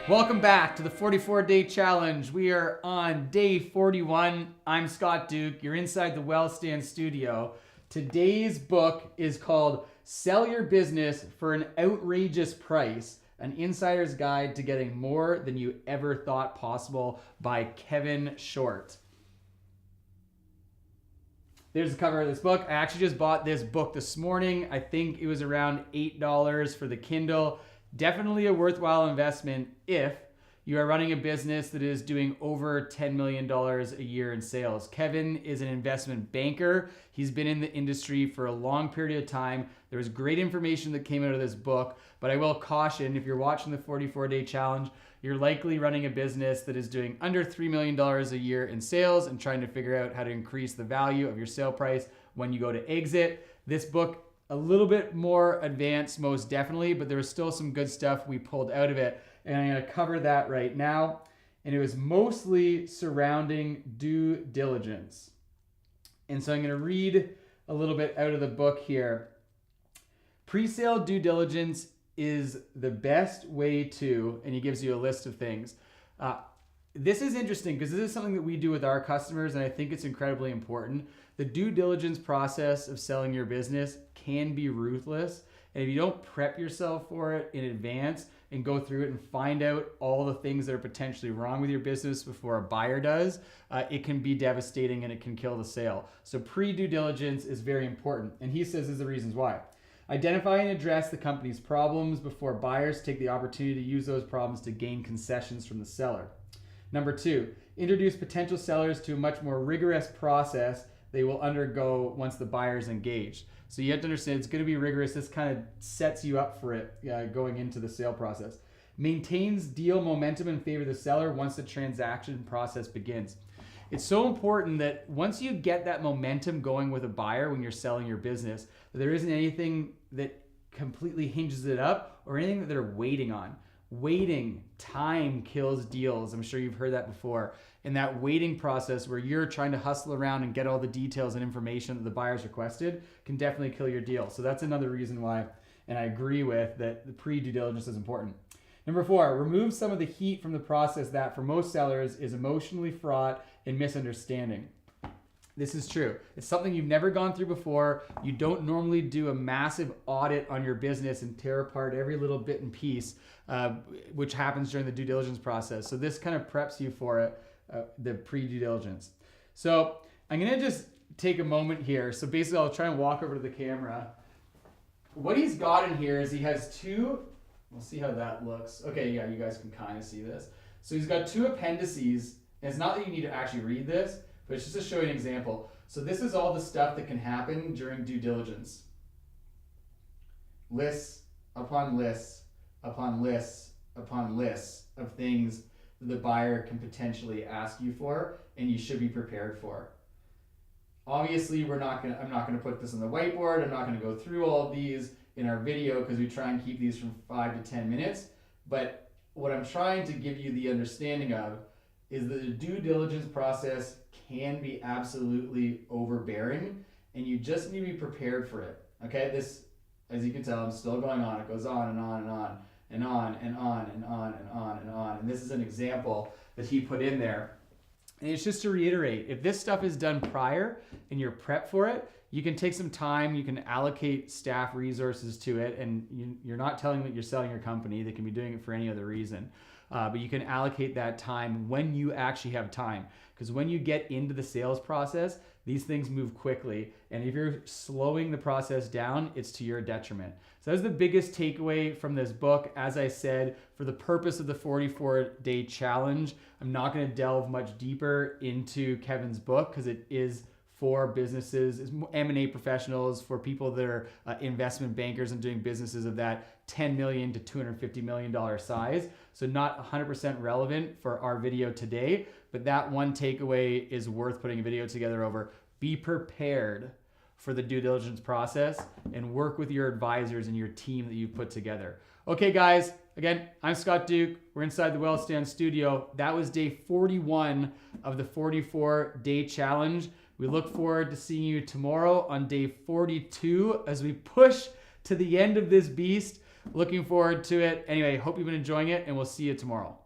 Welcome back to the 44-day challenge. We are on day 41. I'm Scott Duke. You're inside the Wellstand studio. Today's book is called Sell Your Business for an Outrageous Price, an insider's guide to getting more than you ever thought possible by Kevin Short. There's the cover of this book. I actually just bought this book this morning. I think it was around $8 for the Kindle. Definitely a worthwhile investment if you are running a business that is doing over $10 million a year in sales. Kevin is an investment banker. He's been in the industry for a long period of time. There was great information that came out of this book, but I will caution, if you're watching the 44-day challenge, you're likely running a business that is doing under $3 million a year in sales and trying to figure out how to increase the value of your sale price when you go to exit. This book, a little bit more advanced, most definitely, but there was still some good stuff we pulled out of it, and I'm going to cover that right now. And it was mostly surrounding due diligence. And so I'm going to read a little bit out of the book here. Presale due diligence is the best way to, and he gives you a list of things. This is interesting because this is something that we do with our customers, and I think it's incredibly important. The due diligence process of selling your business can be ruthless, and if you don't prep yourself for it in advance and go through it and find out all the things that are potentially wrong with your business before a buyer does, it can be devastating and it can kill the sale. So pre-due diligence is very important, and he says is the reasons why. Identify and address the company's problems before buyers take the opportunity to use those problems to gain concessions from the seller. Number 2, introduce potential sellers to a much more rigorous process they will undergo once the buyer is engaged. So you have to understand it's going to be rigorous. This kind of sets you up for it going into the sale process. Maintains deal momentum in favor of the seller once the transaction process begins. It's so important that once you get that momentum going with a buyer when you're selling your business, that there isn't anything that completely hinges it up or anything that they're waiting on. Waiting, time kills deals. I'm sure you've heard that before. And that waiting process where you're trying to hustle around and get all the details and information that the buyer's requested can definitely kill your deal. So that's another reason why, and I agree with, that the pre-due diligence is important. Number 4, remove some of the heat from the process that for most sellers is emotionally fraught and misunderstanding. This is true. It's something you've never gone through before. You don't normally do a massive audit on your business and tear apart every little bit and piece, which happens during the due diligence process. So this kind of preps you for it, the pre-due diligence. So I'm going to just take a moment here. So basically, I'll try and walk over to the camera. What he's got in here is he has 2, we'll see how that looks. Okay, yeah, you guys can kind of see this. So he's got 2 appendices. And it's not that you need to actually read this, but it's just to show you an example. So this is all the stuff that can happen during due diligence. Lists upon lists upon lists upon lists of things that the buyer can potentially ask you for and you should be prepared for. Obviously, I'm not gonna put this on the whiteboard. I'm not gonna go through all of these in our video because we try and keep these from 5 to 10 minutes. But what I'm trying to give you the understanding of is that the due diligence process can be absolutely overbearing, and you just need to be prepared for it. Okay, this, as you can tell, I'm still going on. It goes on and on and on and on and on and on and on and on. And this is an example that he put in there. And it's just to reiterate, if this stuff is done prior and you're prepped for it, you can take some time, you can allocate staff resources to it, and you're not telling them that you're selling your company. They can be doing it for any other reason. But you can allocate that time when you actually have time. Because when you get into the sales process, these things move quickly. And if you're slowing the process down, it's to your detriment. So that's the biggest takeaway from this book. As I said, for the purpose of the 44-day challenge, I'm not going to delve much deeper into Kevin's book because it is for businesses, M&A professionals, for people that are investment bankers and doing businesses of that $10 million to $250 million size. So not 100% relevant for our video today, but that one takeaway is worth putting a video together over. Be prepared for the due diligence process and work with your advisors and your team that you've put together. Okay, guys, again, I'm Scott Duke. We're inside the Wellstand studio. That was day 41 of the 44-day challenge. We look forward to seeing you tomorrow on day 42 as we push to the end of this beast. looking forward to it. Anyway, hope you've been enjoying it, and we'll see you tomorrow.